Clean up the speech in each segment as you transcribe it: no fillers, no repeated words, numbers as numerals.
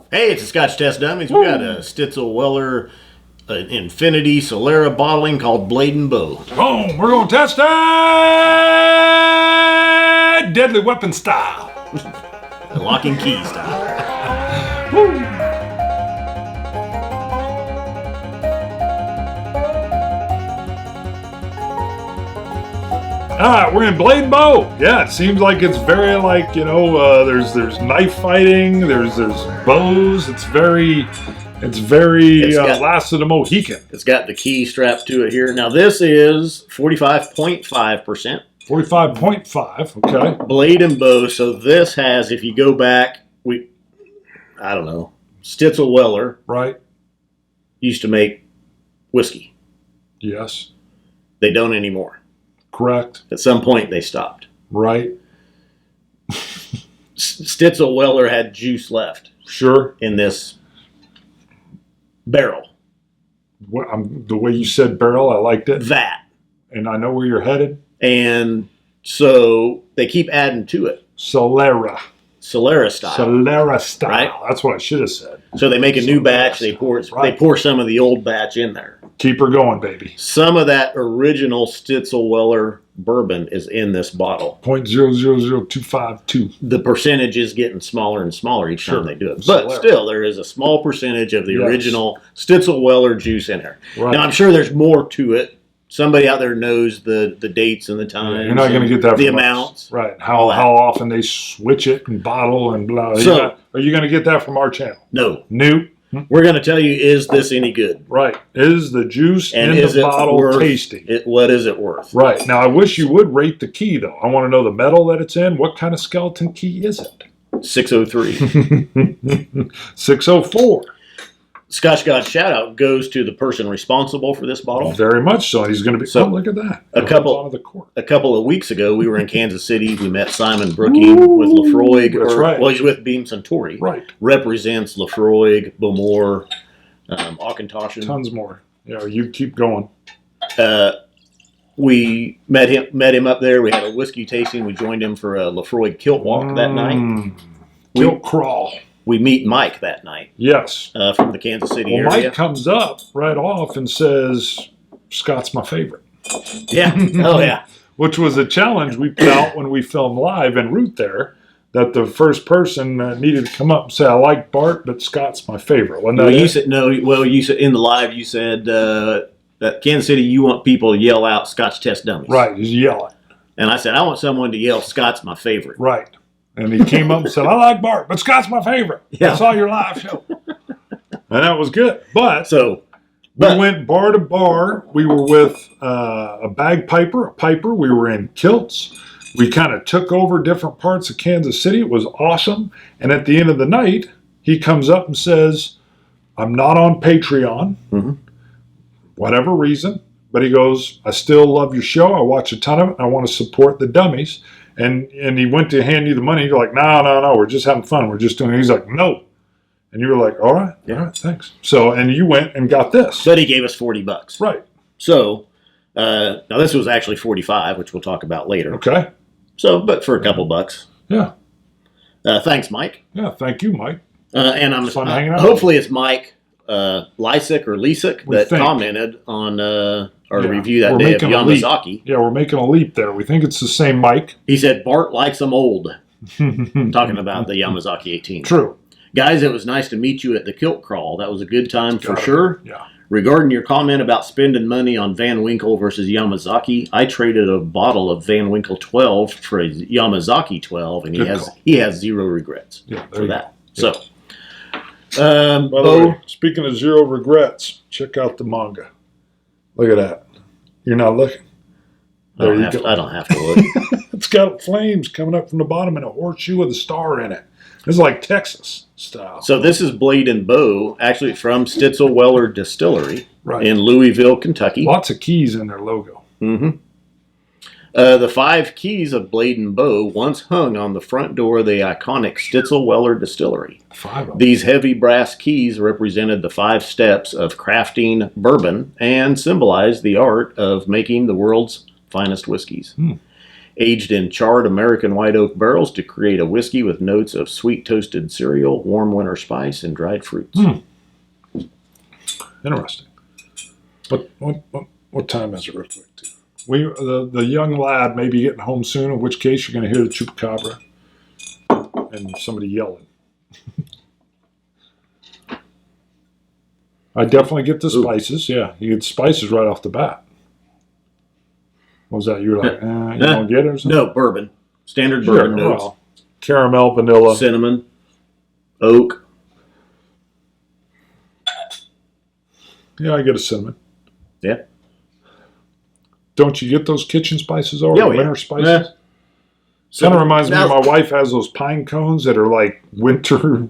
Hey, it's the Scotch Test Dummies. We got a Stitzel-Weller Infinity Solera bottling called Blade and Bow. Boom! We're going to test it! Deadly weapon style. The lock and key style. Woo! Alright, we're in Blade and Bow. Yeah, it seems like it's very like, you know, there's knife fighting, there's bows. It's very Last of the Mohican. It's got the key strapped to it here. Now this is 45.5%. 45.5, okay. Blade and Bow. So this has, if you go back, I don't know, Stitzel-Weller Right. used to make whiskey. Yes. They don't anymore. Correct. At some point they stopped. Right. Stitzel-Weller had juice left. Sure. In this barrel. The way you said barrel, I liked it. That. And I know where you're headed. And so they keep adding to it. Solera style. Solera style. Right? That's what I should have said. So they make a new batch. They pour some of the old batch in there. Keep her going, baby. Some of that original Stitzel-Weller bourbon is in this bottle. 0.000252. The percentage is getting smaller and smaller each time they do it. But Solera. still, there is a small percentage of the original Stitzel-Weller juice in there. Right. Now, I'm sure there's more to it. Somebody out there knows the dates and the times. You're not going to get that the from amounts. Us. Right. How often they switch it and bottle and blah. So, are you going to get that from our channel? No. Nope. We're going to tell you, is this any good? Right. Is the juice and in the bottle tasty? What is it worth? Right. Now, I wish you would rate the key, though. I want to know the metal that it's in. What kind of skeleton key is it? 603. 604. Scotch God shout out goes to the person responsible for this bottle. Very much so. He's going to be. So, look at that. A couple of weeks ago, we were in Kansas City. We met Simon Brooking with Lafroig. That's right. Well, he's with Beam Suntory. Right. Represents Lafroig, Bowmore, Auchentoshan. Tons more. You keep going. We met him up there. We had a whiskey tasting. We joined him for a Lafroig kilt walk that night. Kilt crawl. We meet Mike that night. Yes. From the Kansas City area. Mike comes up right off and says, Scott's my favorite. Yeah. Oh, yeah. Which was a challenge we put out when we filmed live en route there, that the first person needed to come up and say, I like Bart, but Scott's my favorite. Wasn't that you said, no, well, you said in the live, you said that Kansas City, you want people to yell out Scotch Test Dummies. Right. Just yell it. And I said, I want someone to yell Scott's my favorite. Right. And he came up and said, I like Bart, but Scott's my favorite. Yeah. I saw your live show. And that was good. But we went bar to bar. We were with a bagpiper, a piper. We were in kilts. We kind of took over different parts of Kansas City. It was awesome. And at the end of the night, he comes up and says, I'm not on Patreon, whatever reason. But he goes, I still love your show. I watch a ton of it. And I want to support the Dummies. And he went to hand you the money. You're like, no, we're just having fun. We're just doing it. He's like, no. And you were like, all right, thanks. So, and you went and got this. But he gave us $40. Right. So, now this was actually $45, which we'll talk about later. Okay. So, but for a couple bucks. Yeah. Thanks, Mike. Yeah, thank you, Mike. And I'm fun hanging out. Hopefully it's Mike Lysick or Leasick that commented on our review that day of Yamazaki. Yeah, we're making a leap there. We think it's the same Mike. He said, Bart likes them old. Talking about the Yamazaki 18. True. Guys, it was nice to meet you at the kilt crawl. That was a good time for sure. Yeah. Regarding your comment about spending money on Van Winkle versus Yamazaki, I traded a bottle of Van Winkle 12 for a Yamazaki 12, and he has zero regrets for that. Yeah. So, by the way, speaking of zero regrets, check out the manga. Look at that. You're not looking. I don't have to look. It's got flames coming up from the bottom and a horseshoe with a star in it. It's like Texas style. So this is Blade and Bow, actually from Stitzel-Weller Distillery in Louisville, Kentucky. Lots of keys in their logo. Mm-hmm. The 5 keys of Blade and Bow once hung on the front door of the iconic Stitzel-Weller Distillery. 5 of them. These heavy brass keys represented the 5 steps of crafting bourbon and symbolized the art of making the world's finest whiskeys. aged in charred American white oak barrels to create a whiskey with notes of sweet toasted cereal, warm winter spice, and dried fruits. Interesting. What time is it real quick? The young lad may be getting home soon, in which case you're going to hear the chupacabra and somebody yelling. I definitely get the spices. Yeah, you get spices right off the bat. What was that? You were like, you don't get it or something? No, bourbon. Standard bourbon notes. Well, caramel, vanilla. Cinnamon, oak. Yeah, I get a cinnamon. Yeah. Don't you get those kitchen spices or winter spices? Yeah. Kind of reminds me of my wife has those pine cones that are like winter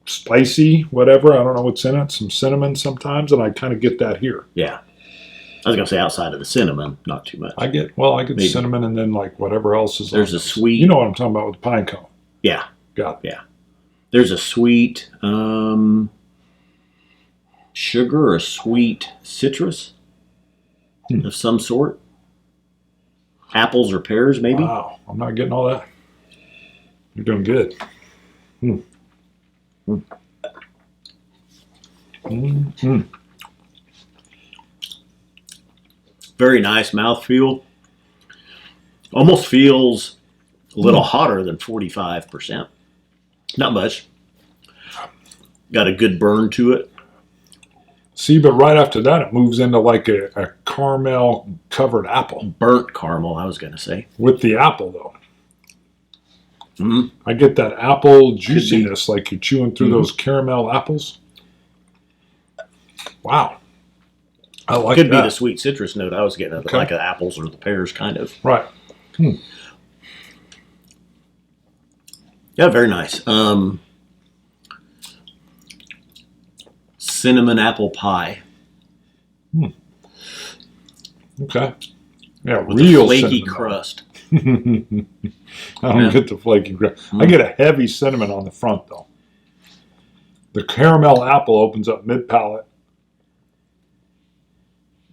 spicy, whatever. I don't know what's in it. Some cinnamon sometimes, and I kind of get that here. Yeah. I was going to say outside of the cinnamon, not too much. I get cinnamon and then like whatever else is There's a sweet... You know what I'm talking about with the pine cone. Yeah. Got it. Yeah. There's a sweet sugar or a sweet citrus of some sort. Apples or pears, maybe. Wow. I'm not getting all that. You're doing good. Very nice mouthfeel. Almost feels a little hotter than 45%. Not much. Got a good burn to it. See, but right after that, it moves into like a caramel-covered apple. Burnt caramel, I was going to say. With the apple, though. Mm-hmm. I get that apple juiciness, like you're chewing through those caramel apples. Wow. I like that. Could be the sweet citrus note I was getting, like the apples or the pears, kind of. Right. Yeah, very nice. Cinnamon apple pie. Okay. Yeah, with real a flaky cinnamon crust. I don't get the flaky crust. I get a heavy cinnamon on the front, though. The caramel apple opens up mid-palate.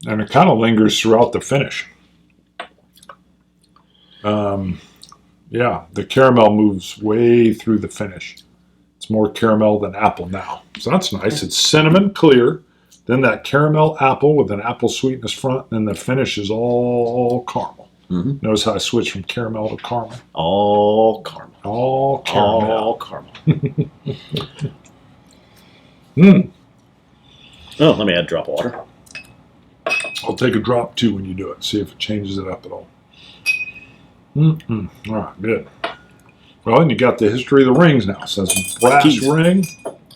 And it kind of lingers throughout the finish. Yeah, the caramel moves way through the finish. It's more caramel than apple now. So that's nice. It's cinnamon clear, then that caramel apple with an apple sweetness front, and the finish is all caramel. Mm-hmm. Notice how I switched from caramel to caramel. All caramel. All caramel. All caramel. Oh, let me add a drop of water. I'll take a drop too when you do it. See if it changes it up at all. All right, good. Well, and you got the history of the rings now. It says brass ring.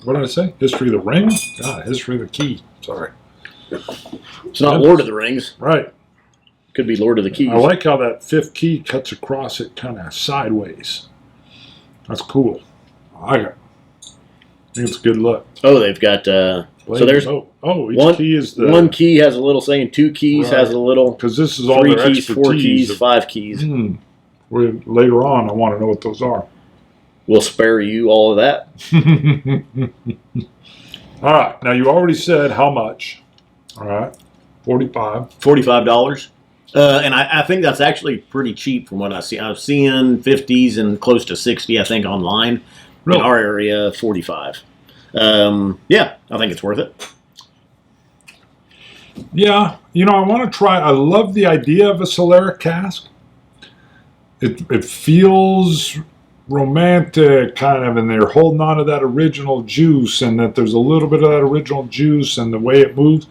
What did I say? History of the ring? God, history of the key. Sorry. It's not Lord of the Rings. Right. Could be Lord of the Keys. I like how that fifth key cuts across it kind of sideways. That's cool. I think it's a good look. Oh, they've got... so there's... each key is the... One key has a little saying, 2 keys has a little... Because this is all 3 their keys, 4 keys, of, 5 keys. Later on, I want to know what those are. We'll spare you all of that. All right. Now, you already said how much. All right. $45. And I think that's actually pretty cheap from what I see. I've seen 50s and close to 60, I think, online. Really? In our area, 45. Yeah, I think it's worth it. Yeah. I want to try. I love the idea of a Solera cask. It feels romantic, kind of, and they're holding on to that original juice, and that there's a little bit of that original juice and the way it moves.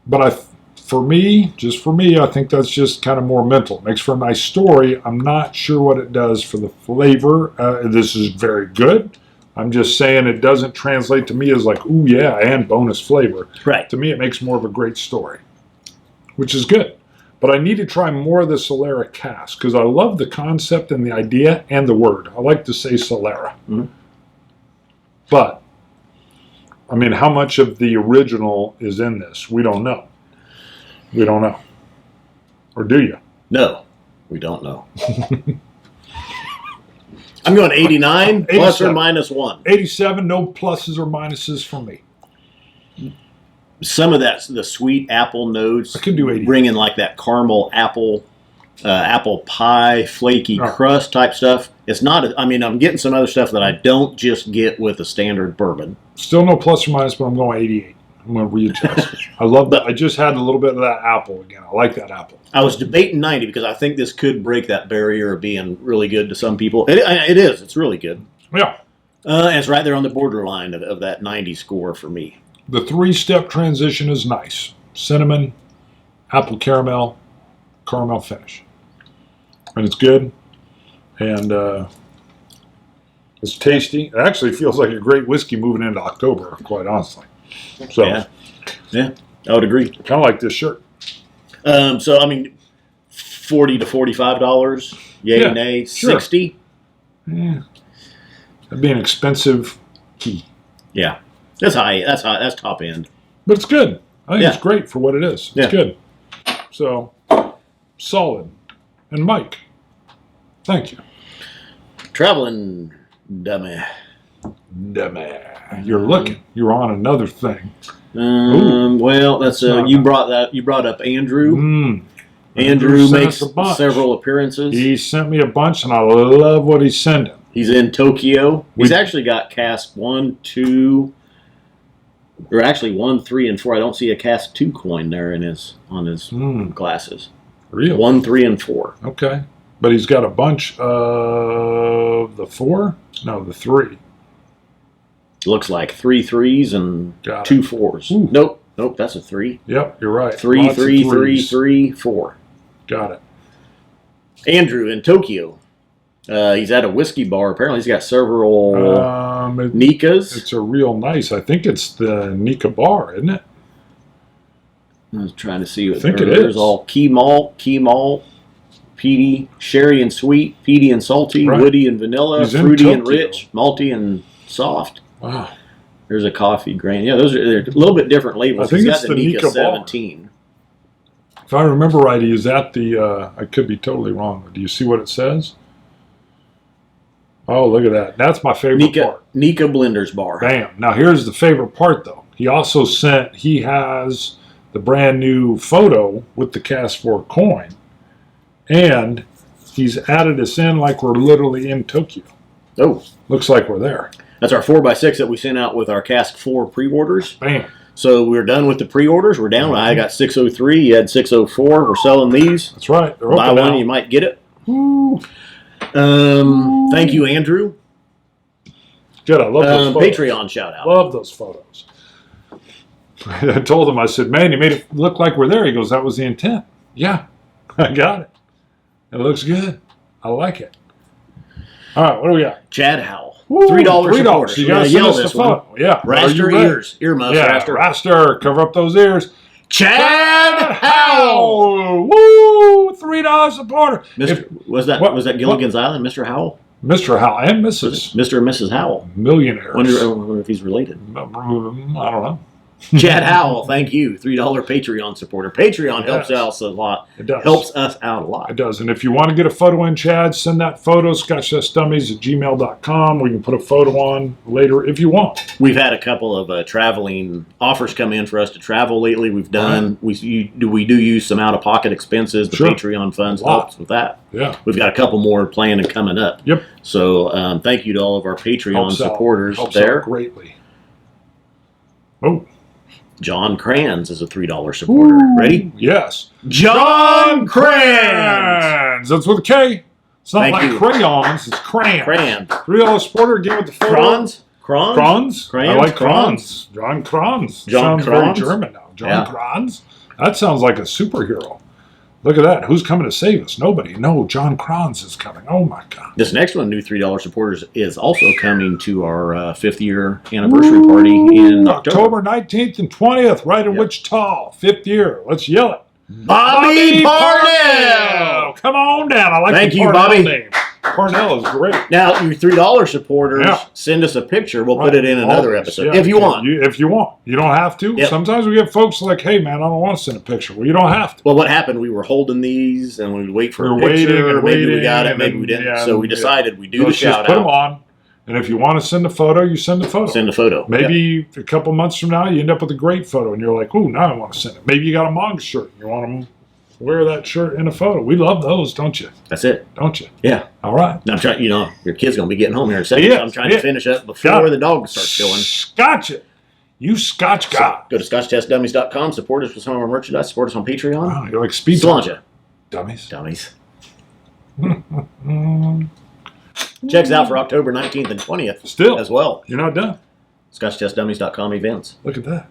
But for me, I think that's just kind of more mental. It makes for a nice story. I'm not sure what it does for the flavor. This is very good. I'm just saying it doesn't translate to me as like, ooh, yeah, and bonus flavor. Right. To me, it makes more of a great story, which is good. But I need to try more of the Solera cask because I love the concept and the idea and the word. I like to say Solera. Mm-hmm. But, I mean, how much of the original is in this? We don't know. We don't know. Or do you? No, we don't know. I'm going 89 plus 87. or minus 1. 87, no pluses or minuses from me. some of the sweet apple notes. I can do 80. Bringing like that caramel apple pie, flaky crust type stuff. It's not. I mean, I'm getting some other stuff that I don't just get with a standard bourbon. Still no plus or minus, but I'm going 88. I'm going to readjust. I love that. I just had a little bit of that apple again. I like that apple. I was debating 90 because I think this could break that barrier of being really good to some people. It is. It's really good. Yeah. And it's right there on the borderline of that 90 score for me. The 3-step transition is nice. Cinnamon, apple caramel finish. And it's good. And it's tasty. It actually feels like a great whiskey moving into October, quite honestly. So, yeah, I would agree. Kind of like this shirt. So, I mean, $40 to $45, yay, nay, sure. 60. Yeah, that'd be an expensive key. Yeah, that's high. That's top end. But it's good. I think it's great for what it is. It's good. So, solid. And Mike, thank you. Traveling dummy. You're looking. You're on another thing. Well, that's you brought up Andrew. Andrew makes several appearances. He sent me a bunch, and I love what he's sending. He's in Tokyo. He's actually got cask 1, 2, or actually 1, 3, and 4. I don't see a cask 2 coin there on his glasses. Really? 1, 3, and 4. Okay, but he's got a bunch of the 4. No, the 3. Looks like 3 3s and 2 4s. Ooh. Nope, that's a 3. Yep, you're right. 3, 3, 3, 3, 4. Got it. Andrew in Tokyo. He's at a whiskey bar. Apparently, he's got several Nikas. It's a real nice. I think it's the Nika bar, isn't it? I was trying to see. I think There's all key malt, peaty, sherry and sweet, peaty and salty, woody and vanilla, fruity and rich, malty and soft. Wow. There's a coffee grain. Yeah, they're a little bit different labels. I think He's it's got the Nika 17. Bar. If I remember right, he is at the, I could be totally wrong. Do you see what it says? Oh, look at that. That's my favorite part. Nika Blenders Bar. Bam. Now, here's the favorite part, though. He also he has the brand new photo with the cask 4 coin. And he's added us in like we're literally in Tokyo. Oh. Looks like we're there. That's our 4x6 that we sent out with our cask 4 pre-orders. Bam. So we're done with the pre-orders. We're down. I got 603. You had 604. We're selling these. That's right. They're Buy one, you might get it. Woo. Thank you, Andrew. Good. I love those photos. Patreon shout out. Love those photos. I told him, I said, man, you made it look like we're there. He goes, that was the intent. Yeah, I got it. It looks good. I like it. All right, what do we got? Chad Howell. Woo, $3 supporter. You got to yell this one. Yeah. Raster ears. Earmuffs, Raster. Raster. Cover up those ears. Chad Howell. Woo! $3 supporter. Was that Gilligan's Island, Mr. Howell? Mr. Howell and Mrs. Mr. and Mrs. Howell. Millionaires. I wonder if he's related. I don't know. Chad Howell, thank you. $3 Patreon supporter. Patreon helps us a lot. It does. Helps us out a lot. It does. And if you want to get a photo in, Chad, send that photo, scotch-dummies@gmail.com. We can put a photo on later if you want. We've had a couple of traveling offers come in for us to travel lately. We've done, we do use some out-of-pocket expenses. The Patreon funds helps with that. Yeah. We've got a couple more planned and coming up. Yep. So thank you to all of our Patreon supporters helps there. Out greatly. Oh. John Kranz is a $3 supporter. Ooh, ready? Yes. John Kranz! That's with a K. It's not like crayons, it's crayons. Kranz. $3 supporter, again with the photo. Kranz? Kranz? I like Kranz. John Kranz. John sounds Kranz? very German now. John Kranz? That sounds like a superhero. Look at that. Who's coming to save us? Nobody. No, John Kranz is coming. Oh, my God. This next one, new $3 supporters, is also coming to our 5th year anniversary party in October. 19th and 20th, right in Wichita. 5th year. Let's yell it. Bobby Parnell! Come on down. I like Thank the you, Parnell Bobby. name. Parnell is great. Now, you $3 supporters, send us a picture. We'll put it in another episode. If you want. If you want. You don't have to. Yep. Sometimes we get folks like, hey, man, I don't want to send a picture. Well, you don't have to. Well, what happened, we were holding these, and we would wait for a picture. Maybe we got it, maybe we didn't. So we decided we do the shout-out. Put them on, And if you want to send a photo, you send a photo. Send a photo. Maybe a couple months from now, you end up with a great photo, and you're like, "Ooh, now I want to send it." Maybe you got a Monk shirt, and you want to wear that shirt in a photo. We love those, don't you? That's it. Don't you? Yeah. All right. Now I'm trying. Your kid's gonna be getting home here in a second. Yeah, So I'm trying to finish up before the dog starts going. Scotch it. You Scotch guy. Go to ScotchTestDummies.com. Support us with some of our merchandise. Support us on Patreon. Wow, you're like speed Cilantro. Dummies. Checks out for October 19th and 20th. Still. As well. You're not done. ScotchTestDummies.com events. Look at that.